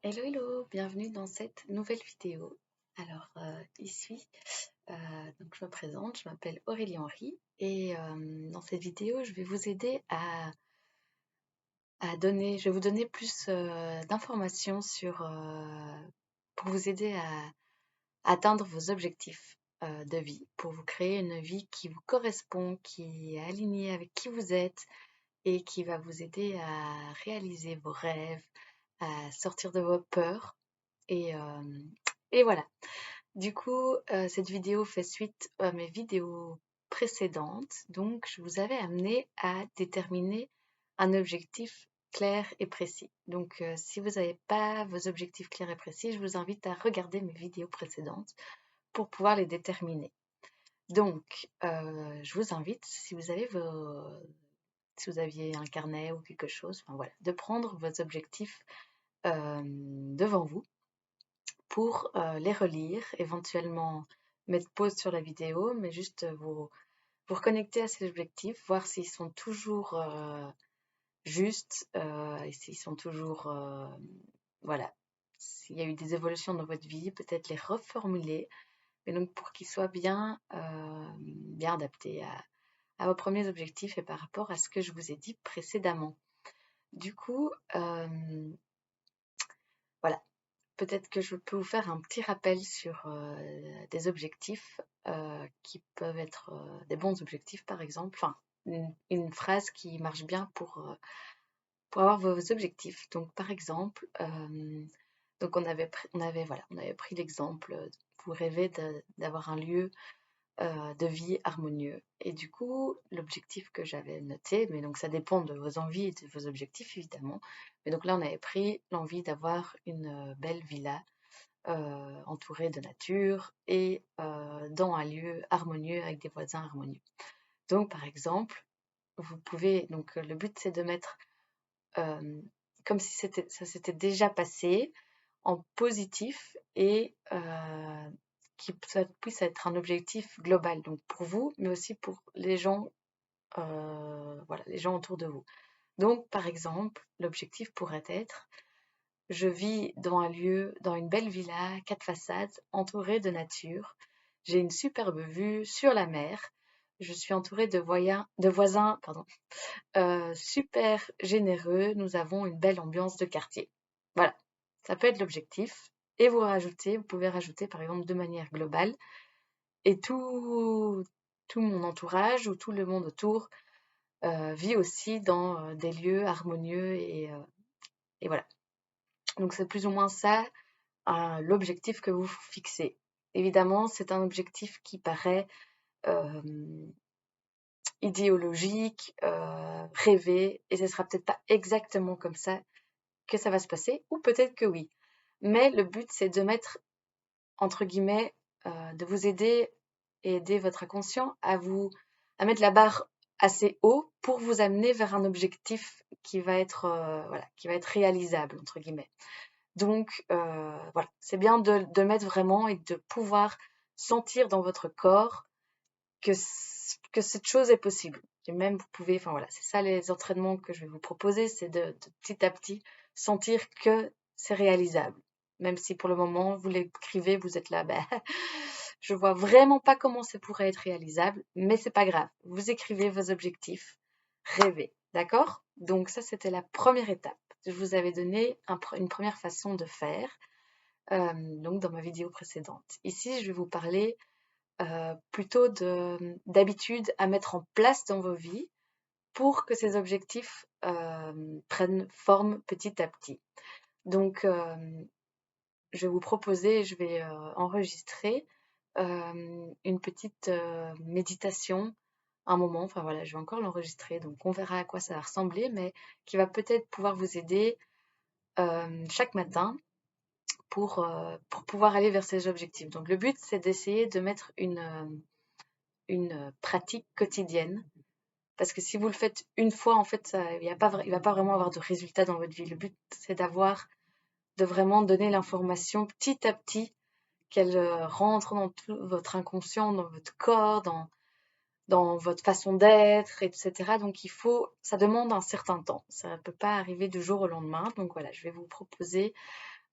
Hello, hello, bienvenue dans cette nouvelle vidéo. Alors, ici, donc je me présente, je m'appelle Aurélie Henry et dans cette vidéo, je vais vous aider je vais vous donner plus d'informations pour vous aider à atteindre vos objectifs de vie, pour vous créer une vie qui vous correspond, qui est alignée avec qui vous êtes et qui va vous aider à réaliser vos rêves, à sortir de vos peurs et, euh, et voilà. Du coup, cette vidéo fait suite à mes vidéos précédentes. Donc, je vous avais amené à déterminer un objectif clair et précis. Donc, si vous n'avez pas vos objectifs clairs et précis, je vous invite à regarder mes vidéos précédentes pour pouvoir les déterminer. Donc, je vous invite, si vous aviez un carnet ou quelque chose, enfin voilà, de prendre vos objectifs devant vous pour les relire, éventuellement mettre pause sur la vidéo, mais juste vous reconnecter à ces objectifs, voir s'ils sont toujours justes et s'ils sont toujours, voilà, s'il y a eu des évolutions dans votre vie, peut-être les reformuler, mais donc pour qu'ils soient bien adaptés à vos premiers objectifs et par rapport à ce que je vous ai dit précédemment. Du coup, voilà, peut-être que je peux vous faire un petit rappel sur des objectifs qui peuvent être des bons objectifs, par exemple. Enfin, une phrase qui marche bien pour avoir vos objectifs. Donc, par exemple, donc on avait pris l'exemple, vous rêvez d'avoir un lieu de vie harmonieux. Et du coup, l'objectif que j'avais noté, mais donc ça dépend de vos envies et de vos objectifs, évidemment. Mais donc là, on avait pris l'envie d'avoir une belle villa entourée de nature et dans un lieu harmonieux avec des voisins harmonieux. Donc, par exemple, vous pouvez, donc le but c'est de mettre euh, comme si ça s'était déjà passé en positif et ça puisse être un objectif global, donc pour vous, mais aussi pour les gens, voilà, les gens autour de vous. Donc, par exemple, l'objectif pourrait être je vis dans un lieu, dans une belle villa, 4 façades, entourée de nature. J'ai une superbe vue sur la mer. Je suis entourée de voisins, pardon, super généreux. Nous avons une belle ambiance de quartier. Voilà, ça peut être l'objectif. Et vous pouvez rajouter par exemple de manière globale. Et tout mon entourage ou tout le monde autour vit aussi dans des lieux harmonieux et voilà. Donc c'est plus ou moins ça l'objectif que vous fixez. Évidemment, c'est un objectif qui paraît euh, idéologique, rêvé, et ce sera peut-être pas exactement comme ça que ça va se passer, ou peut-être que oui. Mais le but, c'est de mettre, entre guillemets, de vous aider et aider votre inconscient à mettre la barre assez haut pour vous amener vers un objectif qui va être, voilà, qui va être réalisable, entre guillemets. Donc, voilà, c'est bien de mettre vraiment et de pouvoir sentir dans votre corps que, que cette chose est possible. Et même, vous pouvez, enfin voilà, c'est ça les entraînements que je vais vous proposer, c'est de petit à petit sentir que c'est réalisable. Même si pour le moment, vous l'écrivez, vous êtes là, ben, je vois vraiment pas comment ça pourrait être réalisable, mais c'est pas grave. Vous écrivez vos objectifs, rêvez, d'accord? Donc ça, c'était la première étape. Je vous avais donné une première façon de faire, donc dans ma vidéo précédente. Ici, je vais vous parler plutôt d'habitudes à mettre en place dans vos vies pour que ces objectifs prennent forme petit à petit. Donc, je vais vous proposer, je vais enregistrer une petite méditation, un moment, enfin voilà, je vais encore l'enregistrer, donc on verra à quoi ça va ressembler, mais qui va peut-être pouvoir vous aider chaque matin pour pouvoir aller vers ces objectifs. Donc le but, c'est d'essayer de mettre une pratique quotidienne. Parce que si vous le faites une fois, en fait, il va pas vraiment avoir de résultat dans votre vie. Le but, c'est de vraiment donner l'information petit à petit, qu'elle rentre dans tout votre inconscient, dans votre corps, dans votre façon d'être, etc. Donc ça demande un certain temps. Ça ne peut pas arriver du jour au lendemain. Donc voilà, je vais vous proposer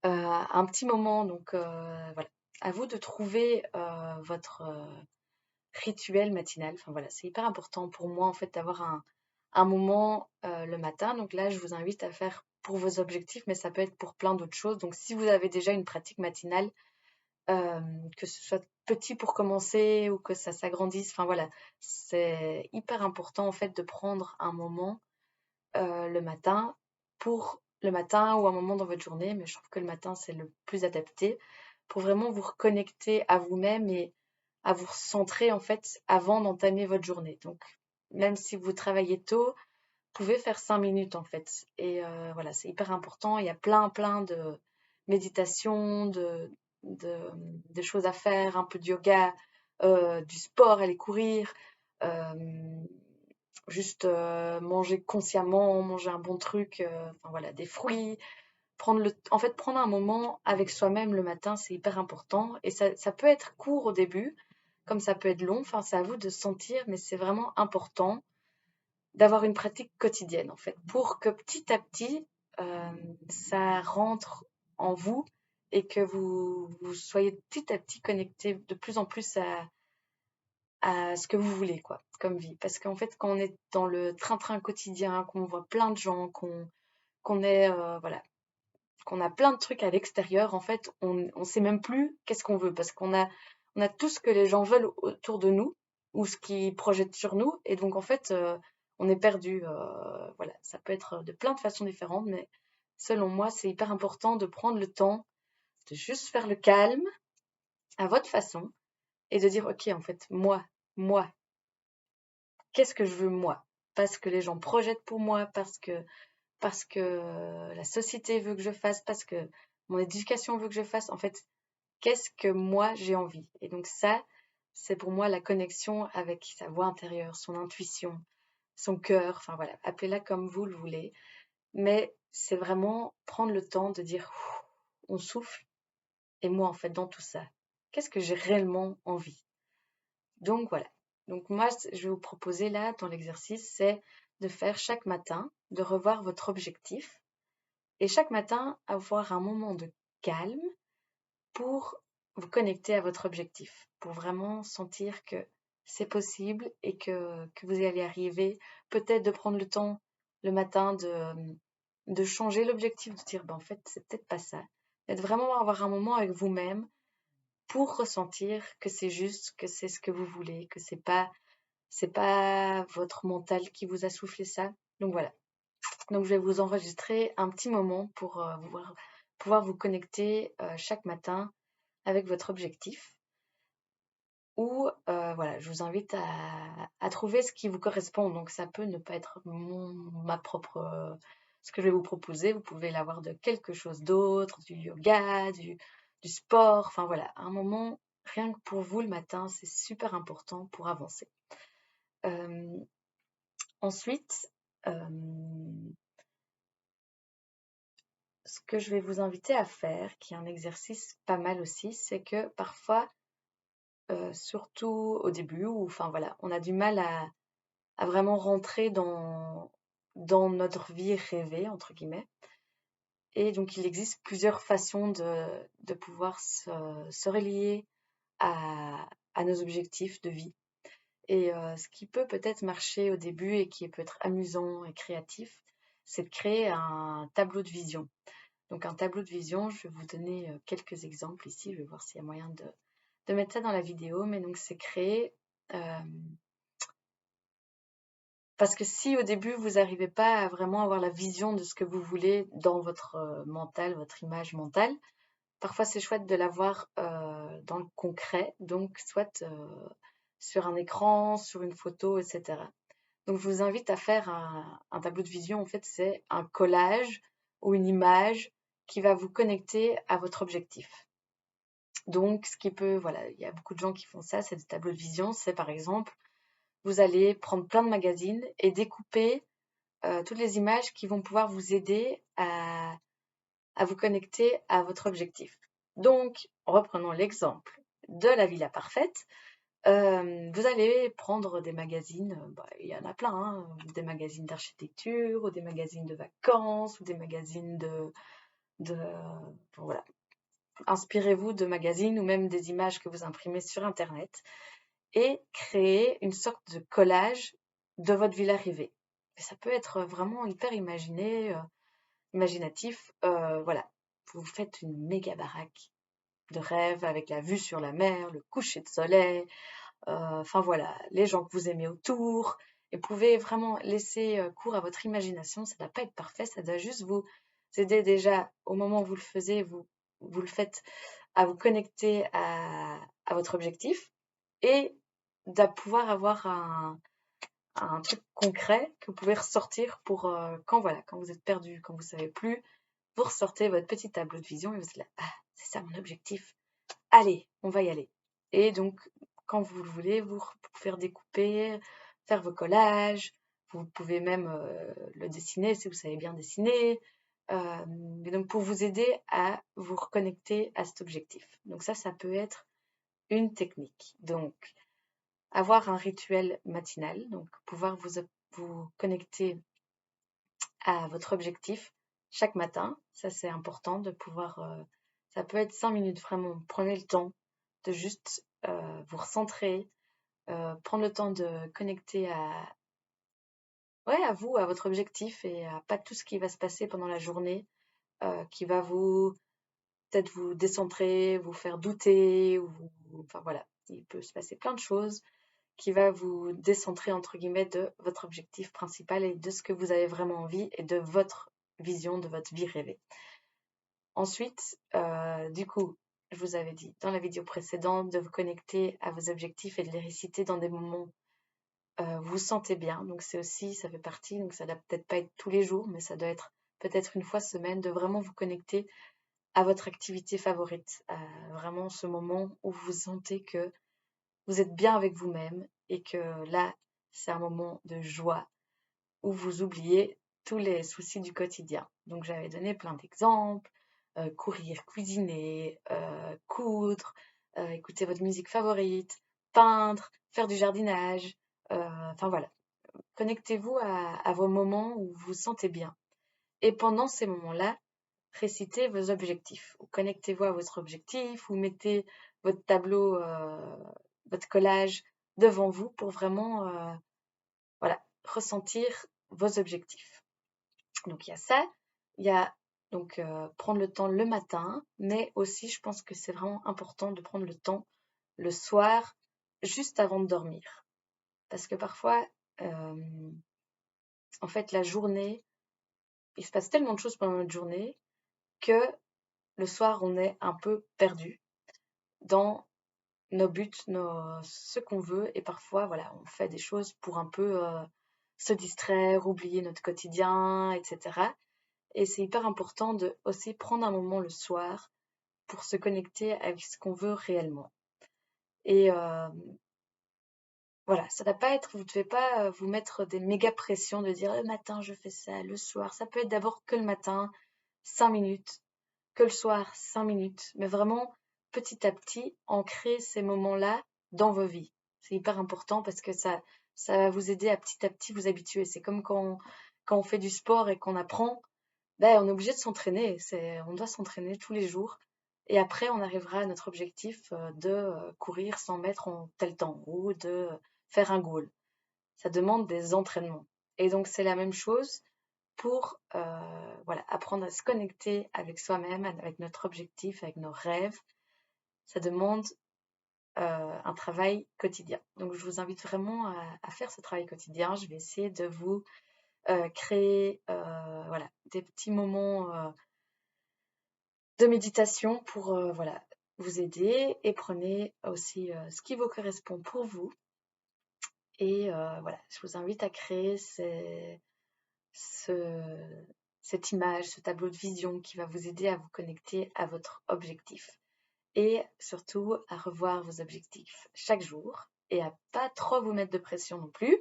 un petit moment. Donc voilà, à vous de trouver votre rituel matinal. Enfin voilà, c'est hyper important pour moi en fait d'avoir un moment le matin. Donc là, je vous invite à faire pour vos objectifs, mais ça peut être pour plein d'autres choses. Donc si vous avez déjà une pratique matinale, que ce soit petit pour commencer ou que ça s'agrandisse, enfin voilà, c'est hyper important en fait de prendre un moment le matin pour le matin ou un moment dans votre journée, mais je trouve que le matin c'est le plus adapté pour vraiment vous reconnecter à vous-même et à vous recentrer en fait avant d'entamer votre journée. Donc même si vous travaillez tôt, vous pouvez faire 5 minutes en fait. Et voilà, c'est hyper important. Il y a plein de méditations, de, de choses à faire, un peu de yoga, du sport, aller courir, euh, juste manger consciemment, manger un bon truc, enfin voilà, des fruits. En fait, prendre un moment avec soi-même le matin, c'est hyper important. Et ça peut être court au début, comme ça peut être long. Enfin, c'est à vous de sentir, mais c'est vraiment important d'avoir une pratique quotidienne, en fait, pour que petit à petit, ça rentre en vous et que vous soyez petit à petit connecté de plus en plus à ce que vous voulez, quoi, comme vie. Parce qu'en fait, quand on est dans le train-train quotidien, qu'on voit plein de gens, qu'on est, voilà, qu'on a plein de trucs à l'extérieur, en fait, on sait même plus qu'est-ce qu'on veut parce on a tout ce que les gens veulent autour de nous ou ce qu'ils projettent sur nous. Et donc, en fait, on est perdu. Voilà, ça peut être de plein de façons différentes, mais selon moi, c'est hyper important de prendre le temps de juste faire le calme à votre façon et de dire, OK, en fait, moi, qu'est-ce que je veux moi? Pas ce que les gens projettent pour moi, parce que la société veut que je fasse, parce que mon éducation veut que je fasse. En fait, qu'est-ce que moi j'ai envie? Et donc ça, c'est pour moi la connexion avec sa voix intérieure, son intuition, son cœur, enfin voilà, appelez-la comme vous le voulez. Mais c'est vraiment prendre le temps de dire, on souffle, et moi en fait dans tout ça, qu'est-ce que j'ai réellement envie? Donc voilà. Donc moi, je vais vous proposer là, dans l'exercice, c'est de faire chaque matin, de revoir votre objectif et chaque matin avoir un moment de calme pour vous connecter à votre objectif, pour vraiment sentir que c'est possible et que vous allez arriver. Peut-être de prendre le temps le matin de changer l'objectif, de dire, ben, en fait, c'est peut-être pas ça. Mais de vraiment avoir un moment avec vous-même pour ressentir que c'est juste, que c'est ce que vous voulez, que c'est pas votre mental qui vous a soufflé ça. Donc voilà. Donc je vais vous enregistrer un petit moment pour pouvoir vous connecter chaque matin avec votre objectif. Ou voilà, je vous invite à trouver ce qui vous correspond. Donc ça peut ne pas être ma propre ce que je vais vous proposer. Vous pouvez l'avoir de quelque chose d'autre, du yoga, du sport. Enfin voilà, un moment rien que pour vous le matin, c'est super important pour avancer. Euh, ensuite, ce que je vais vous inviter à faire, qui est un exercice pas mal aussi, c'est que parfois, surtout au début, ou enfin voilà, on a du mal à vraiment rentrer dans notre vie rêvée, entre guillemets. Et donc, il existe plusieurs façons de pouvoir se relier à nos objectifs de vie. Et ce qui peut peut-être marcher au début et qui peut être amusant et créatif, c'est de créer un tableau de vision. Donc un tableau de vision, je vais vous donner quelques exemples ici, je vais voir s'il y a moyen de mettre ça dans la vidéo, mais donc c'est créer, parce que si au début vous n'arrivez pas à vraiment avoir la vision de ce que vous voulez dans votre mental, votre image mentale, parfois c'est chouette de l'avoir dans le concret, donc soit sur un écran, sur une photo, etc. Donc je vous invite à faire un tableau de vision, en fait c'est un collage ou une image qui va vous connecter à votre objectif. Donc ce qui peut, voilà, il y a beaucoup de gens qui font ça, c'est des tableaux de vision, c'est par exemple, vous allez prendre plein de magazines et découper toutes les images qui vont pouvoir vous aider à vous connecter à votre objectif. Donc, reprenons l'exemple de la villa parfaite. Vous allez prendre des magazines, il y en a plein, hein, des magazines d'architecture, ou des magazines de vacances, ou des magazines voilà. Inspirez-vous de magazines ou même des images que vous imprimez sur Internet et créez une sorte de collage de votre ville rêvée. Et ça peut être vraiment hyper imaginatif. Voilà, vous faites une méga baraque de rêve avec la vue sur la mer, le coucher de soleil, enfin voilà, les gens que vous aimez autour. Et vous pouvez vraiment laisser cours à votre imagination. Ça ne doit pas être parfait, ça doit juste vous aider déjà au moment où vous le faisiez, vous le faites à vous connecter à votre objectif et de pouvoir avoir un truc concret que vous pouvez ressortir pour quand vous êtes perdu, quand vous ne savez plus, vous ressortez votre petit tableau de vision et vous êtes là, ah, c'est ça mon objectif. Allez, on va y aller. Et donc, quand vous le voulez, vous faire découper, faire vos collages. Vous pouvez même le dessiner si vous savez bien dessiner. Mais donc, pour vous aider à vous reconnecter à cet objectif. Donc ça peut être une technique. Donc, avoir un rituel matinal, donc pouvoir vous connecter à votre objectif chaque matin. Ça, c'est important de pouvoir. Ça peut être 5 minutes vraiment. Prenez le temps de juste vous recentrer, prendre le temps de connecter ouais, à vous, à votre objectif et à pas tout ce qui va se passer pendant la journée qui va peut-être vous décentrer, vous faire douter, enfin voilà, il peut se passer plein de choses qui va vous décentrer entre guillemets de votre objectif principal et de ce que vous avez vraiment envie et de votre vision de votre vie rêvée. Ensuite, du coup, je vous avais dit dans la vidéo précédente de vous connecter à vos objectifs et de les réciter dans des moments où vous vous sentez bien. Donc c'est aussi, ça fait partie, donc ça doit peut-être pas être tous les jours, mais ça doit être peut-être une fois semaine de vraiment vous connecter à votre activité favorite, à vraiment ce moment où vous sentez que vous êtes bien avec vous-même et que là, c'est un moment de joie où vous oubliez tous les soucis du quotidien. Donc j'avais donné plein d'exemples, courir, cuisiner, coudre, écouter votre musique favorite, peindre, faire du jardinage, enfin voilà. Connectez-vous à vos moments où vous vous sentez bien. Et pendant ces moments-là, récitez vos objectifs. Connectez-vous à votre objectif, ou mettez votre tableau, votre collage devant vous pour vraiment voilà, ressentir vos objectifs. Donc il y a ça, il y a donc prendre le temps le matin, mais aussi je pense que c'est vraiment important de prendre le temps le soir, juste avant de dormir. Parce que parfois, en fait, la journée, il se passe tellement de choses pendant notre journée que le soir, on est un peu perdu dans nos buts, ce qu'on veut. Et parfois, voilà, on fait des choses pour un peu se distraire, oublier notre quotidien, etc. Et c'est hyper important de aussi prendre un moment le soir pour se connecter avec ce qu'on veut réellement. Et voilà, ça ne va pas être, vous ne devez pas vous mettre des méga pressions de dire le matin je fais ça, le soir. Ça peut être d'abord que le matin, 5 minutes, que le soir, 5 minutes. Mais vraiment, petit à petit, ancrer ces moments-là dans vos vies. C'est hyper important parce que ça va vous aider à petit vous habituer. C'est comme quand on fait du sport et qu'on apprend, ben, on est obligé de s'entraîner. On doit s'entraîner tous les jours. Et après, on arrivera à notre objectif de courir 100 mètres en tel temps ou de faire un goal. Ça demande des entraînements. Et donc, c'est la même chose pour voilà, apprendre à se connecter avec soi-même, avec notre objectif, avec nos rêves. Ça demande un travail quotidien. Donc, je vous invite vraiment à faire ce travail quotidien. Je vais essayer de vous créer voilà, des petits moments de méditation pour voilà, vous aider et prenez aussi ce qui vous correspond pour vous. Et voilà, je vous invite à créer cette image, ce tableau de vision qui va vous aider à vous connecter à votre objectif. Et surtout à revoir vos objectifs chaque jour et à pas trop vous mettre de pression non plus.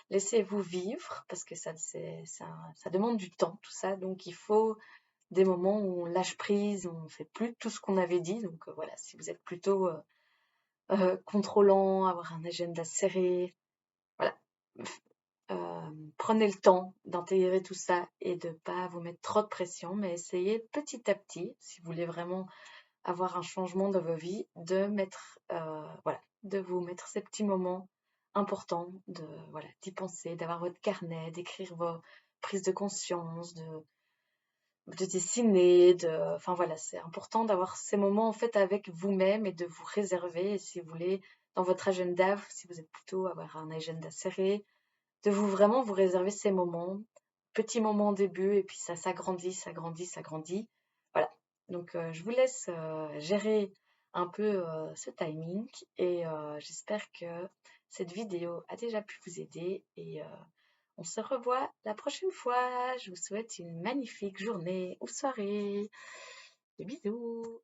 Laissez-vous vivre parce que ça demande du temps tout ça. Donc il faut des moments où on lâche prise, on ne fait plus tout ce qu'on avait dit. Donc voilà, si vous êtes plutôt contrôlant, avoir un agenda serré, voilà, prenez le temps d'intégrer tout ça et de pas vous mettre trop de pression, mais essayez petit à petit, si vous voulez vraiment avoir un changement dans vos vies, de mettre, voilà, de vous mettre ces petits moments importants, voilà, d'y penser, d'avoir votre carnet, d'écrire vos prises de conscience, de dessiner, enfin voilà, c'est important d'avoir ces moments en fait avec vous-même et de vous réserver, et si vous voulez, dans votre agenda, si vous êtes plutôt avoir un agenda serré, de vous vraiment vous réserver ces moments, petits moments au début, et puis ça s'agrandit, s'agrandit, s'agrandit. Voilà. Donc je vous laisse gérer un peu ce timing, et j'espère que cette vidéo a déjà pu vous aider, et on se revoit la prochaine fois. Je vous souhaite une magnifique journée ou soirée. Des bisous.